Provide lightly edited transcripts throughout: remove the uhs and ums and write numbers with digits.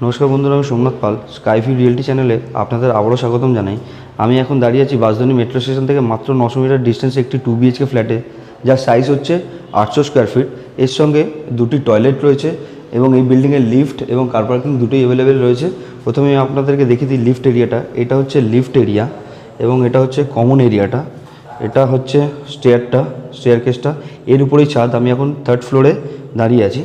নমস্কার বন্ধুরা, আমি সোমনাথ পাল স্কাইভিউ রিয়েলিটি চ্যানেলে আপনাদের আবারও স্বাগতম জানাই। আমি এখন দাঁড়িয়ে আছি বাঁশদ্রোণী মেট্রো স্টেশন থেকে মাত্র 900 মিটার ডিস্টেন্সে একটি 2 BHK ফ্ল্যাটে, যার সাইজ হচ্ছে 800 স্কোয়ার ফিট। এর সঙ্গে দুটি টয়লেট রয়েছে এবং এই বিল্ডিংয়ে লিফট এবং কার পার্কিং দুটোই অ্যাভেলেবেল রয়েছে। প্রথমে আমি আপনাদেরকে দেখিয়ে দিই লিফট এরিয়াটা। এটা হচ্ছে লিফট এরিয়া এবং এটা হচ্ছে কমন এরিয়াটা। এটা হচ্ছে স্টেয়ারকেসটা, এর উপরেই ছাদ। আমি এখন 3rd ফ্লোরে দাঁড়িয়ে আছি।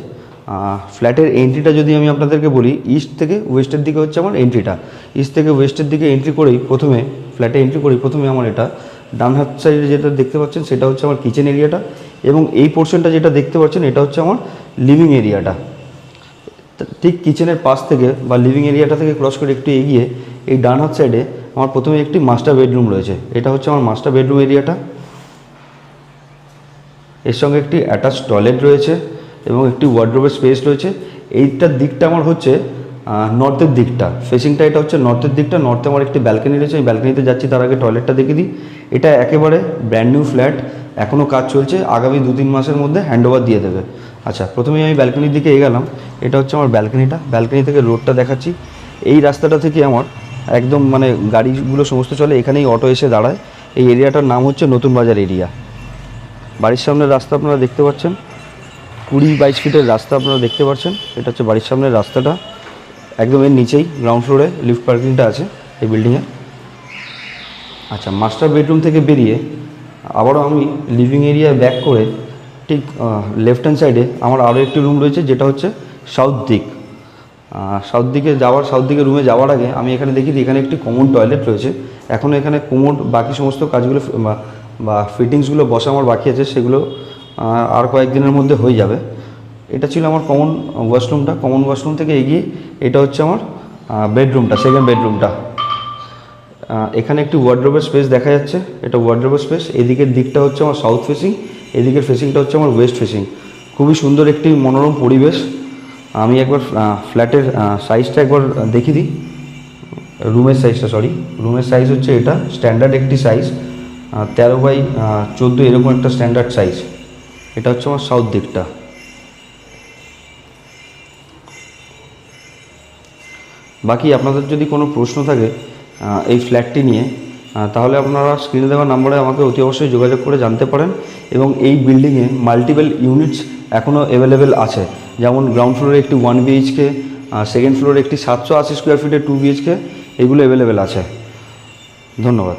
ফ্ল্যাটের এন্ট্রিটা যদি আমি আপনাদেরকে বলি, ইস্ট থেকে ওয়েস্টের দিকে হচ্ছে আমার এন্ট্রিটা। ইস্ট থেকে ওয়েস্টের দিকে এন্ট্রি করেই ফ্ল্যাটে এন্ট্রি করেই প্রথমে আমার এটা ডান হাত সাইডে যেটা দেখতে পাচ্ছেন সেটা হচ্ছে আমার কিচেন এরিয়াটা, এবং এই পোর্শনটা যেটা দেখতে পাচ্ছেন এটা হচ্ছে আমার লিভিং এরিয়াটা। ঠিক কিচেনের পাশ থেকে বা লিভিং এরিয়াটা থেকে ক্রস করে একটু এগিয়ে এই ডান হাত সাইডে আমার প্রথমে একটি মাস্টার বেডরুম রয়েছে। এটা হচ্ছে আমার মাস্টার বেডরুম এরিয়াটা। এর সঙ্গে একটি অ্যাটাচ টয়লেট রয়েছে এবং একটি ওয়ার্ডরোবের স্পেস রয়েছে। এইটার দিকটা আমার হচ্ছে নর্থের দিকটা, ফেসিংটা এটা হচ্ছে নর্থের দিকটা। নর্থে আমার একটি ব্যালকনি রয়েছে, আমি ব্যালকনিতে যাচ্ছি, তার আগে টয়লেটটা দেখে দিই। এটা একেবারে ব্র্যান্ড নিউ ফ্ল্যাট, এখনও কাজ চলছে, আগামী 2-3 মাসের মধ্যে হ্যান্ডওভার দিয়ে দেবে। আচ্ছা, প্রথমেই আমি ব্যালকনির দিকে এগেলাম। এটা হচ্ছে আমার ব্যালকনিটা। ব্যালকনি থেকে রোডটা দেখাচ্ছি। এই রাস্তাটা থেকে আমার একদম গাড়িগুলো সমস্ত চলে, এখানেই অটো এসে দাঁড়ায়। এই এরিয়াটার নাম হচ্ছে নতুন বাজার এরিয়া। বাড়ির সামনের রাস্তা আপনারা দেখতে পাচ্ছেন, 20-22 ফিটের রাস্তা আপনারা দেখতে পাচ্ছেন। এটা হচ্ছে বাড়ির সামনের রাস্তাটা। একদম এর নিচেই গ্রাউন্ড ফ্লোরে লিফট পার্কিংটা আছে এই বিল্ডিংয়ে। আচ্ছা, মাস্টার বেডরুম থেকে বেরিয়ে আবারও আমি লিভিং এরিয়ায় ব্যাক করে ঠিক লেফট হ্যান্ড সাইডে আমার আরও একটি রুম রয়েছে, যেটা হচ্ছে সাউথ দিকে রুমে যাওয়ার আগে আমি এখানে দেখি এখানে একটি কমন টয়লেট রয়েছে। এখনও এখানে কোমোড বাকি সমস্ত কাজগুলো বা ফিটিংসগুলো বসা আমার বাকি আছে, সেগুলো আর কয়েকদিনের মধ্যে হয়ে যাবে। এটা ছিল আমার কমন ওয়াশরুমটা। কমন ওয়াশরুম থেকে এগিয়ে এটা হচ্ছে আমার বেডরুমটা, সেকেন্ড বেডরুমটা। এখানে একটি ওয়ার্ডরোবের স্পেস দেখা যাচ্ছে, এটা ওয়ার্ডরোবের স্পেস। এদিকের দিকটা হচ্ছে আমার সাউথ ফেসিং, এদিকের ফেসিংটা হচ্ছে আমার ওয়েস্ট ফেসিং। খুবই সুন্দর একটি মনোরম পরিবেশ। আমি একবার ফ্ল্যাটের সাইজটা একবার দেখিয়ে দিই। রুমের সাইজ হচ্ছে এটা স্ট্যান্ডার্ড একটি সাইজ, 13x14 এরকম একটা স্ট্যান্ডার্ড সাইজ। এটা হচ্ছে আমার সাউথ দিকটা। বাকি আপনাদের যদি কোনো প্রশ্ন থাকে এই ফ্ল্যাটটি নিয়ে, তাহলে আপনারা স্ক্রিনে দেওয়া নম্বরে আমাকে অতি অবশ্যই যোগাযোগ করে জানতে পারেন। এবং এই বিল্ডিংয়ে মাল্টিপল ইউনিটস এখনও অ্যাভেলেবেল আছে, যেমন গ্রাউন্ড ফ্লোরে একটি 1 BHK, সেকেন্ড ফ্লোরে একটি 780 স্কোয়ার ফিটের 2 BHK, এগুলো অ্যাভেলেবেল আছে। ধন্যবাদ।